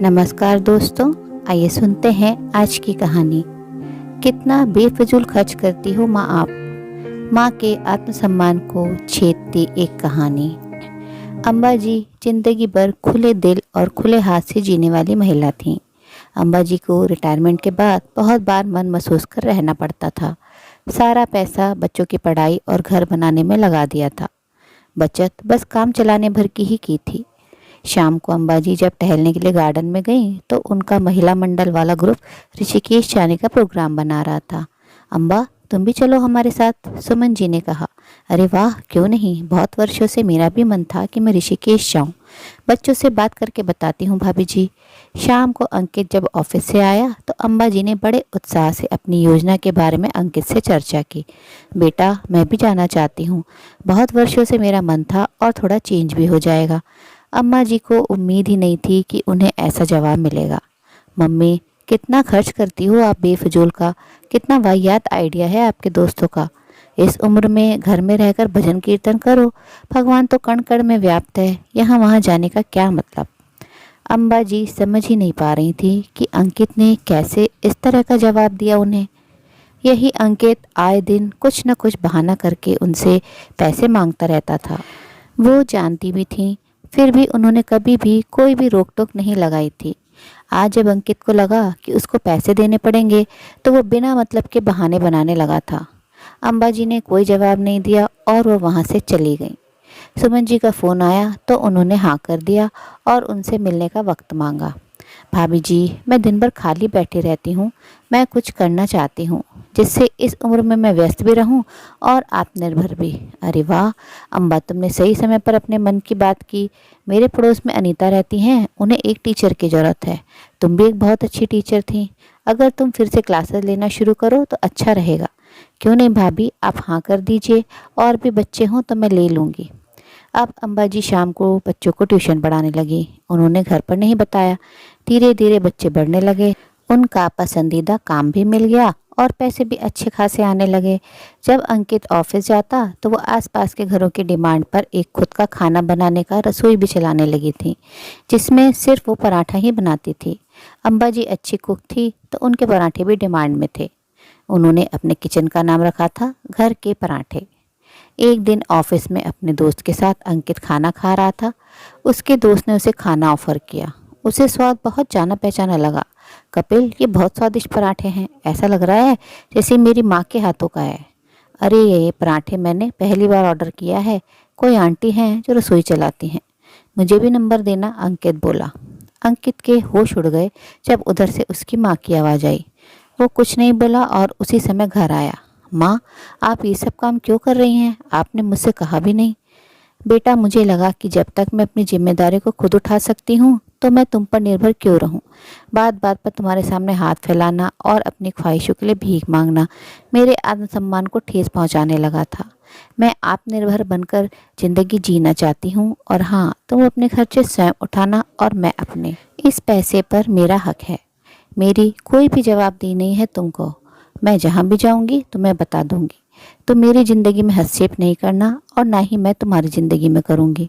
नमस्कार दोस्तों, आइए सुनते हैं आज की कहानी। कितना बेफिजूल खर्च करती हो माँ आप। माँ के आत्मसम्मान को छेदती एक कहानी। अम्बा जी जिंदगी भर खुले दिल और खुले हाथ से जीने वाली महिला थीं। अम्बा जी को रिटायरमेंट के बाद बहुत बार मन महसूस कर रहना पड़ता था। सारा पैसा बच्चों की पढ़ाई और घर बनाने में लगा दिया था। बचत बस काम चलाने भर की थी। शाम को अम्बाजी जब टहलने के लिए गार्डन में गई तो उनका महिला मंडल वाला ग्रुप ऋषिकेश जाने का प्रोग्राम बना रहा था। अम्बा, तुम भी चलो हमारे साथ, सुमन जी ने कहा। अरे वाह, क्यों नहीं, बहुत वर्षों से मेरा भी मन था कि मैं ऋषिकेश जाऊं। बच्चों से बात करके बताती हूँ भाभी जी। शाम को अंकित जब ऑफिस से आया तो अम्बा जी ने बड़े उत्साह से अपनी योजना के बारे में अंकित से चर्चा की। बेटा, मैं भी जाना चाहती हूँ। बहुत वर्षों से मेरा मन था और थोड़ा चेंज भी हो जाएगा। अम्मा जी को उम्मीद ही नहीं थी कि उन्हें ऐसा जवाब मिलेगा। मम्मी, कितना खर्च करती हो आप बेफजूल का। कितना वाहियात आइडिया है आपके दोस्तों का। इस उम्र में घर में रहकर भजन कीर्तन करो। भगवान तो कण कण में व्याप्त है, यहाँ वहाँ जाने का क्या मतलब। अम्बा जी समझ ही नहीं पा रही थी कि अंकित ने कैसे इस तरह का जवाब दिया उन्हें। यही अंकित आए दिन कुछ न कुछ बहाना करके उनसे पैसे मांगता रहता था। वो जानती भी थी, फिर भी उन्होंने कभी भी कोई भी रोक टोक नहीं लगाई थी। आज जब अंकित को लगा कि उसको पैसे देने पड़ेंगे तो वो बिना मतलब के बहाने बनाने लगा था। अम्बा जी ने कोई जवाब नहीं दिया और वो वहाँ से चली गई। सुमन जी का फ़ोन आया तो उन्होंने हाँ कर दिया और उनसे मिलने का वक्त मांगा। भाभी जी, मैं दिन भर खाली बैठी रहती हूँ। मैं कुछ करना चाहती हूँ जिससे इस उम्र में मैं व्यस्त भी रहूँ और आत्मनिर्भर भी। अरे वाह अम्बा, तुमने सही समय पर अपने मन की बात की। मेरे पड़ोस में अनीता रहती हैं, उन्हें एक टीचर की ज़रूरत है। तुम भी एक बहुत अच्छी टीचर थी। अगर तुम फिर से क्लासेस लेना शुरू करो तो अच्छा रहेगा। क्यों नहीं भाभी, आप हाँ कर दीजिए। और भी बच्चे हों तो मैं ले लूँगी। अब अम्बा जी शाम को बच्चों को ट्यूशन पढ़ाने लगी। उन्होंने घर पर नहीं बताया। धीरे धीरे बच्चे बढ़ने लगे। उनका पसंदीदा काम भी मिल गया और पैसे भी अच्छे खासे आने लगे। जब अंकित ऑफिस जाता तो वो आसपास के घरों की डिमांड पर एक खुद का खाना बनाने का रसोई भी चलाने लगी थी, जिसमें सिर्फ वो पराठा ही बनाती थी। अम्बा जी अच्छी कुक थी तो उनके पराठे भी डिमांड में थे। उन्होंने अपने किचन का नाम रखा था घर के पराठे। एक दिन ऑफिस में अपने दोस्त के साथ अंकित खाना खा रहा था। उसके दोस्त ने उसे खाना ऑफर किया। उसे स्वाद बहुत जाना पहचाना लगा। कपिल, ये बहुत स्वादिष्ट पराठे हैं। ऐसा लग रहा है जैसे मेरी माँ के हाथों का है। अरे ये पराठे मैंने पहली बार ऑर्डर किया है। कोई आंटी हैं जो रसोई चलाती हैं। मुझे भी नंबर देना, अंकित बोला। अंकित के होश उड़ गए जब उधर से उसकी माँ की आवाज़ आई। वो कुछ नहीं बोला और उसी समय घर आया। माँ, आप ये सब काम क्यों कर रही हैं? आपने मुझसे कहा भी नहीं। बेटा, मुझे लगा कि जब तक मैं अपनी जिम्मेदारी को खुद उठा सकती हूँ तो मैं तुम पर निर्भर क्यों रहूँ। बात बात पर तुम्हारे सामने हाथ फैलाना और अपनी ख्वाहिशों के लिए भीख मांगना मेरे आत्मसम्मान को ठेस पहुँचाने लगा था। मैं आत्मनिर्भर बनकर ज़िंदगी जीना चाहती हूँ और हाँ, तुम अपने खर्चे स्वयं उठाना और मैं अपने। इस पैसे पर मेरा हक है। मेरी कोई भी जवाबदेही नहीं है तुमको। मैं जहाँ भी जाऊँगी तुम्हें बता दूँगी। तो मेरी ज़िंदगी में हस्तक्षेप नहीं करना और ना ही मैं तुम्हारी ज़िंदगी में करूँगी।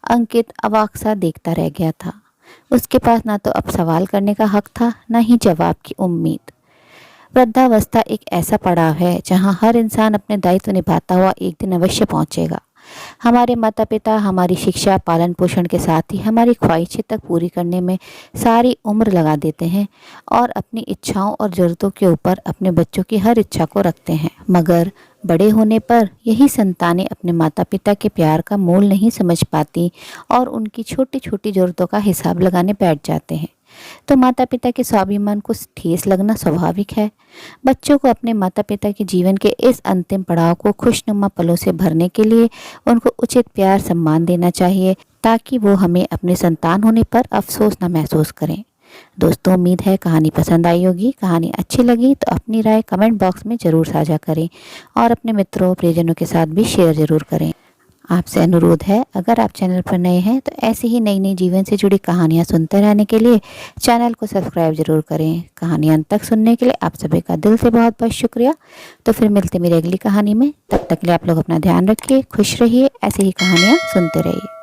अंकित अवाक सा देखता रह गया था। उसके पास ना तो अब सवाल करने का हक था, ना ही जवाब की उम्मीद। वृद्धावस्था एक ऐसा पड़ाव है जहाँ हर इंसान अपने दायित्व निभाता हुआ एक दिन अवश्य पहुँचेगा। हमारे माता पिता हमारी शिक्षा पालन पोषण के साथ ही हमारी ख्वाहिशें तक पूरी करने में सारी उम्र लगा देते हैं और अपनी इच्छाओं और ज़रूरतों के ऊपर अपने बच्चों की हर इच्छा को रखते हैं। मगर बड़े होने पर यही संतानें अपने माता पिता के प्यार का मोल नहीं समझ पाती और उनकी छोटी छोटी ज़रूरतों का हिसाब लगाने बैठ जाते हैं। तो माता पिता के स्वाभिमान को ठेस लगना स्वाभाविक है। बच्चों को अपने माता पिता के जीवन के इस अंतिम पड़ाव को खुशनुमा पलों से भरने के लिए उनको उचित प्यार सम्मान देना चाहिए, ताकि वो हमें अपने संतान होने पर अफसोस न महसूस करें। दोस्तों, उम्मीद है कहानी पसंद आई होगी। कहानी अच्छी लगी तो अपनी राय कमेंट बॉक्स में ज़रूर साझा करें और अपने मित्रों प्रियजनों के साथ भी शेयर ज़रूर करें। आपसे अनुरोध है, अगर आप चैनल पर नए हैं तो ऐसे ही नई नई जीवन से जुड़ी कहानियाँ सुनते रहने के लिए चैनल को सब्सक्राइब जरूर करें। कहानी अंत तक सुनने के लिए आप सभी का दिल से बहुत बहुत शुक्रिया। तो फिर मिलते मेरी अगली कहानी में। तब तक के लिए आप लोग अपना ध्यान रखिए, खुश रहिए, ऐसे ही कहानियाँ सुनते रहिए।